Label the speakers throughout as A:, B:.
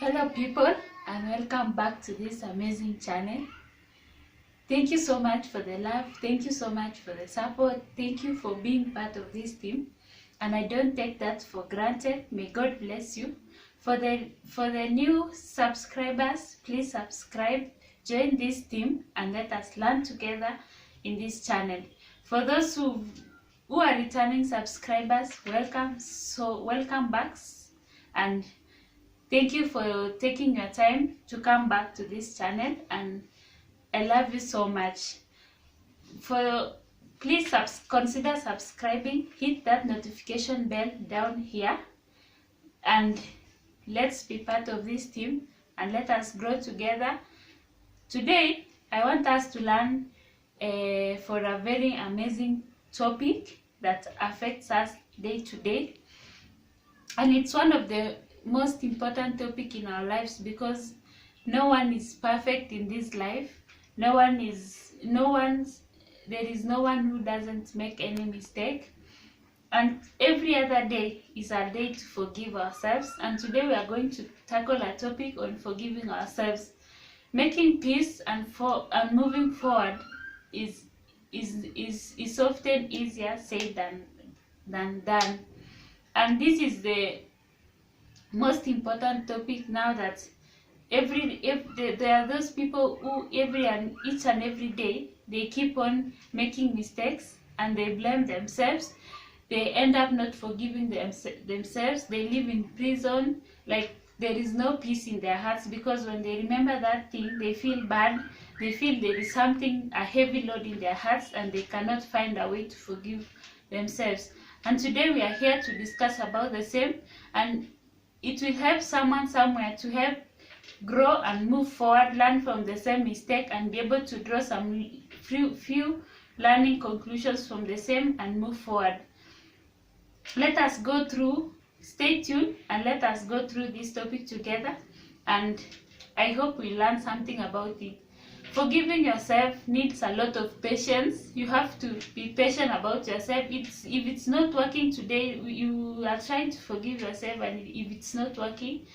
A: Hello people, and welcome back to this amazing channel. Thank you so much for the love, thank you so much for the support, thank you for being part of this team, and I don't take that for granted. May God bless you. For the new subscribers, please subscribe, join this team, and let us learn together in this channel. For those who are returning subscribers, welcome back, and thank you for taking your time to come back to this channel, and I love you so much. Please consider subscribing, hit that notification bell down here, and let's be part of this team and let us grow together. Today, I want us to learn for a very amazing topic that affects us day to day, and it's one of the most important topic in our lives because no one is perfect in this life. There is no one who doesn't make any mistake, and every other day is a day to forgive ourselves. And today we are going to tackle a topic on forgiving ourselves. Making peace and moving forward is often easier said than done, and this is the most important topic now, that there are those people who each and every day they keep on making mistakes and they blame themselves. They end up not forgiving themselves. They live in prison, like there is no peace in their hearts, because when they remember that thing they feel bad. They feel there is a heavy load in their hearts, and they cannot find a way to forgive themselves. And today we are here to discuss about the same, and it will help someone somewhere to help grow and move forward, learn from the same mistake, and be able to draw some few learning conclusions from the same and move forward. Let us go through, stay tuned, and let us go through this topic together, and I hope we learn something about it. Forgiving yourself needs a lot of patience. You have to be patient about yourself. If it's not working today, you are trying to forgive yourself, and if it's not working,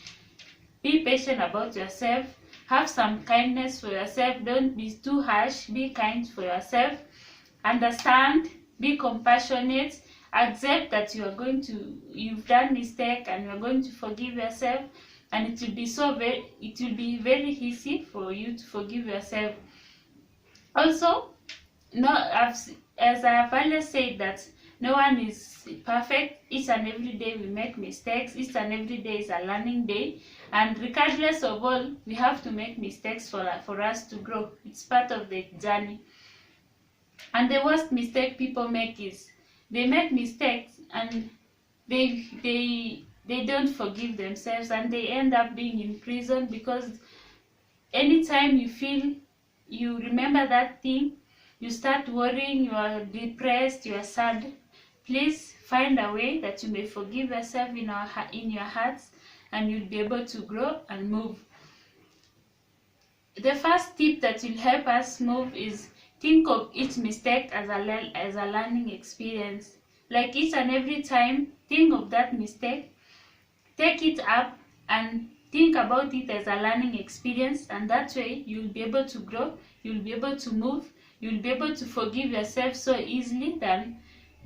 A: be patient about yourself. Have some kindness for yourself. Don't be too harsh. Be kind for yourself. Understand. Be compassionate. Accept that you've done mistake, and you're going to forgive yourself. And it will be very easy for you to forgive yourself. Also, as I have earlier said, that no one is perfect. Each and every day we make mistakes. Each and every day is a learning day, and regardless of all, we have to make mistakes for us to grow. It's part of the journey. And the worst mistake people make is they make mistakes and they don't forgive themselves, and they end up being in prison, because anytime you remember that thing, you start worrying, you are depressed, you are sad. Please find a way that you may forgive yourself in your hearts, and you'll be able to grow and move. The first tip that will help us move is think of each mistake as a learning experience. Like each and every time, think of that mistake, take it up and think about it as a learning experience, and that way you'll be able to grow, you'll be able to move, you'll be able to forgive yourself so easily than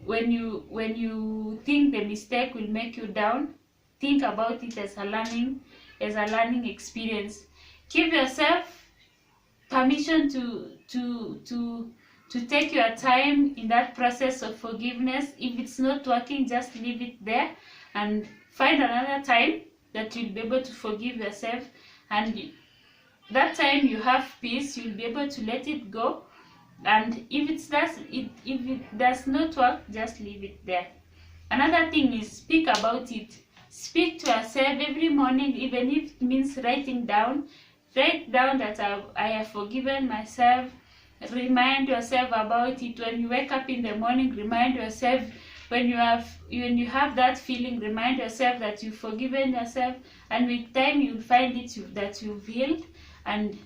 A: when you think the mistake will make you down. Think about it as a learning experience. Give yourself permission to take your time in that process of forgiveness. If it's not working, just leave it there and find another time that you'll be able to forgive yourself, and that time you have peace. You'll be able to let it go, and if it does not work, just leave it there. Another thing is speak about it. Speak to yourself every morning, even if it means writing down. Write down that I have forgiven myself. Remind yourself about it when you wake up in the morning. Remind yourself when you have that feeling. Remind yourself that you've forgiven yourself, and with time you'll find that you've healed, and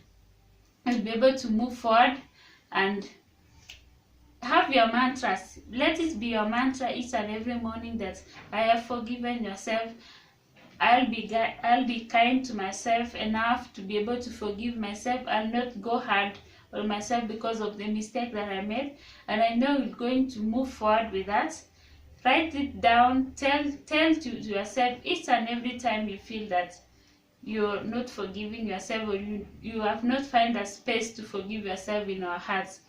A: you'll be able to move forward. And have your mantras. Let it be your mantra each and every morning that I have forgiven yourself. I'll be kind to myself enough to be able to forgive myself. I'll not go hard on myself because of the mistake that I made, and I know you're going to move forward with that. Write it down. Tell to yourself each and every time you feel that you're not forgiving yourself, or you have not found a space to forgive yourself in our hearts.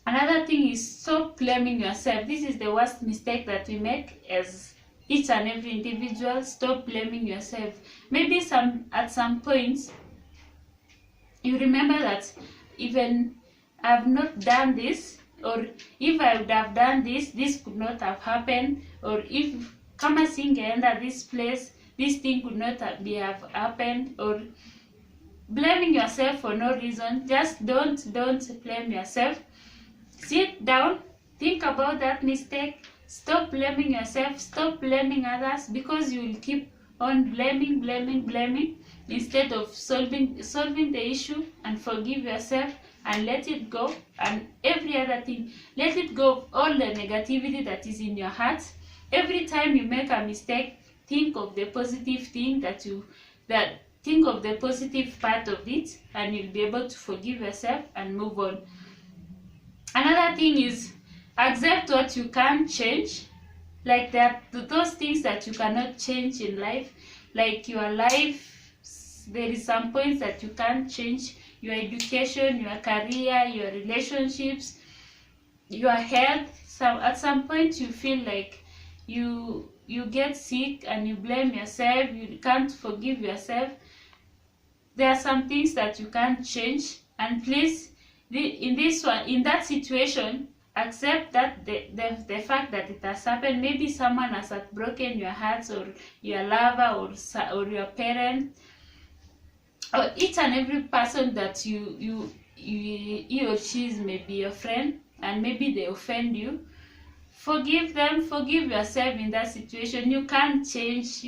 A: Another thing is stop blaming yourself. This is the worst mistake that we make as each and every individual. Stop blaming yourself. Maybe at some point you remember that even I've not done this, or if I would have done this, this could not have happened, or if kama singeenda this place, this thing could not have happened, or blaming yourself for no reason. Just don't blame yourself. Sit down, think about that mistake, stop blaming yourself, stop blaming others, because you will keep on blaming instead of solving the issue. And forgive yourself and let it go. And every other thing, let it go of all the negativity that is in your heart. Every time you make a mistake, think of the positive thing think of the positive part of it, and you'll be able to forgive yourself and move on. Another thing is accept what you can't change, like those things that you cannot change in life, like your life. There is some points that you can't change: your education, your career, your relationships, your health. So at some point you feel like you get sick and you blame yourself, you can't forgive yourself. There are some things that you can't change, and please, in that situation, accept that the fact that it has happened. Maybe someone has broken your heart, or your lover, or your parent, or each and every person that he or she is maybe your friend, and maybe they offend you. Forgive them, forgive yourself in that situation. You can't change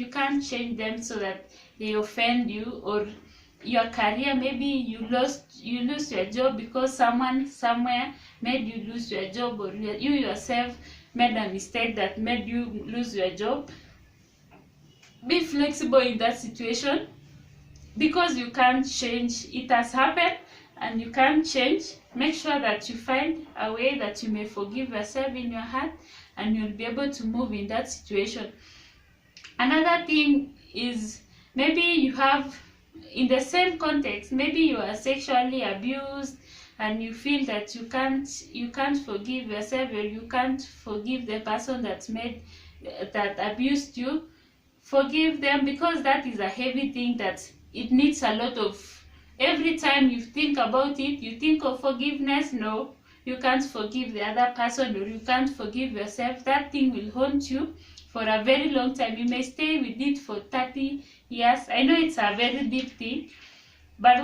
A: them so that they offend you. Or your career, maybe you lose your job because someone somewhere made you lose your job, or you yourself made a mistake that made you lose your job. Be flexible in that situation, because you can't change. It has happened and you can't change. Make sure that you find a way that you may forgive yourself in your heart, and you'll be able to move in that situation. Another thing is, maybe you have, in the same context, maybe you are sexually abused and you feel that you can't forgive yourself, or you can't forgive the person that abused you. Forgive them, because that is a heavy thing that it needs a lot of. Every time you think about it, you think of forgiveness. No, you can't forgive the other person, or you can't forgive yourself. That thing will haunt you for a very long time. You may stay with it for 30 years. I know it's a very deep thing, but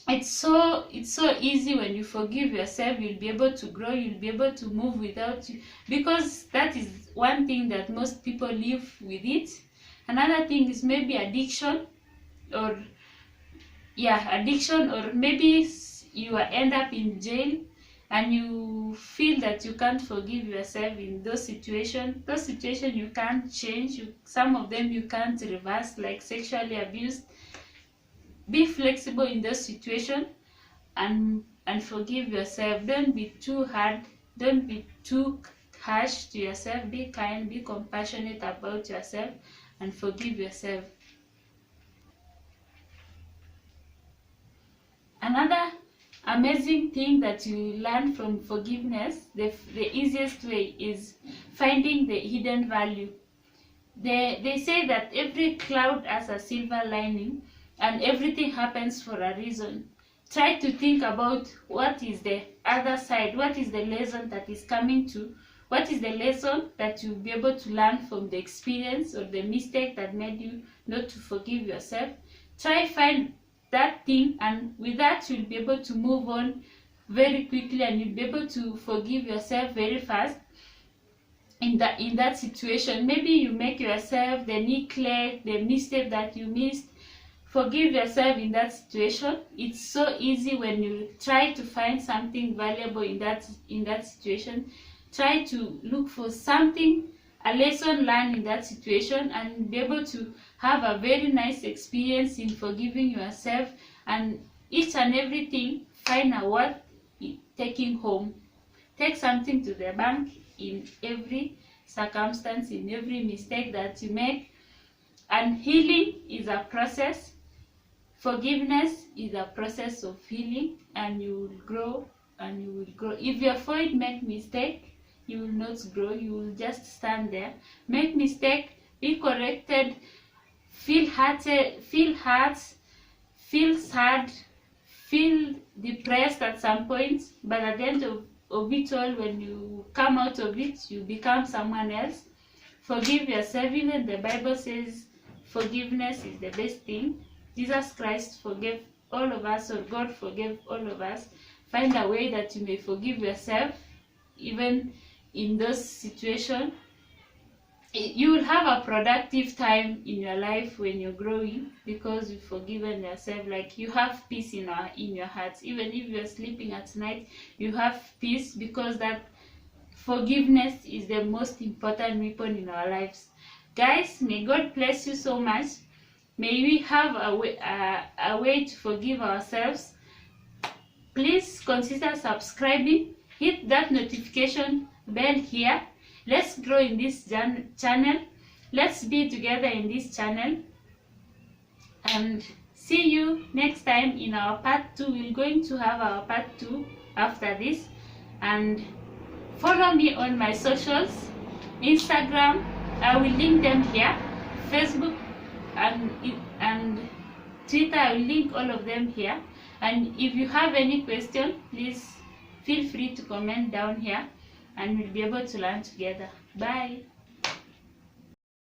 A: it's so easy when you forgive yourself. You'll be able to grow, you'll be able to move without you, because that is one thing that most people live with it. Another thing is maybe addiction, or maybe you end up in jail and you feel that you can't forgive yourself in those situations. You can't change. Some of them you can't reverse, like sexually abused. Be flexible in those situations, and forgive yourself. Don't be too hard. Don't be too harsh to yourself. Be kind, be compassionate about yourself, and forgive yourself. Another amazing thing that you learn from forgiveness, the easiest way, is finding the hidden value. They say that every cloud has a silver lining, and everything happens for a reason. Try to think about what is the other side, what is the lesson that is coming to, what is the lesson that you'll be able to learn from the experience or the mistake that made you not to forgive yourself. Try find that thing, and with that you'll be able to move on very quickly, and you'll be able to forgive yourself very fast in that situation. Maybe you make yourself the neglect, the mistake that you missed. Forgive yourself in that situation. It's so easy when you try to find something valuable in that situation. Try to look for something, a lesson learned in that situation, and be able to have a very nice experience in forgiving yourself, and each and everything find a worth taking home. Take something to the bank in every circumstance, in every mistake that you make. And healing is a process. Forgiveness is a process of healing, and you will grow and you will grow. If you avoid make mistake, you will not grow. You will just stand there, make mistake, be corrected, feel hurt, feel sad, feel depressed at some point, but at the end of it all, when you come out of it, you become someone else. Forgive yourself. Even the Bible says forgiveness is the best thing. Jesus Christ forgave all of us, or God forgave all of us. Find a way that you may forgive yourself, even in those situations. You will have a productive time in your life when you're growing, because you've forgiven yourself. Like, you have peace in your heart. Even if you're sleeping at night, you have peace, because that forgiveness is the most important weapon in our lives. Guys, may God bless you so much. May we have a way to forgive ourselves. Please consider subscribing. Hit that notification bell here. Let's grow in this channel. Let's be together in this channel. And see you next time in our part 2. We're going to have our part 2 after this. And follow me on my socials. Instagram, I will link them here. Facebook and Twitter, I will link all of them here. And if you have any question, please feel free to comment down here, and we'll be able to learn together. Bye.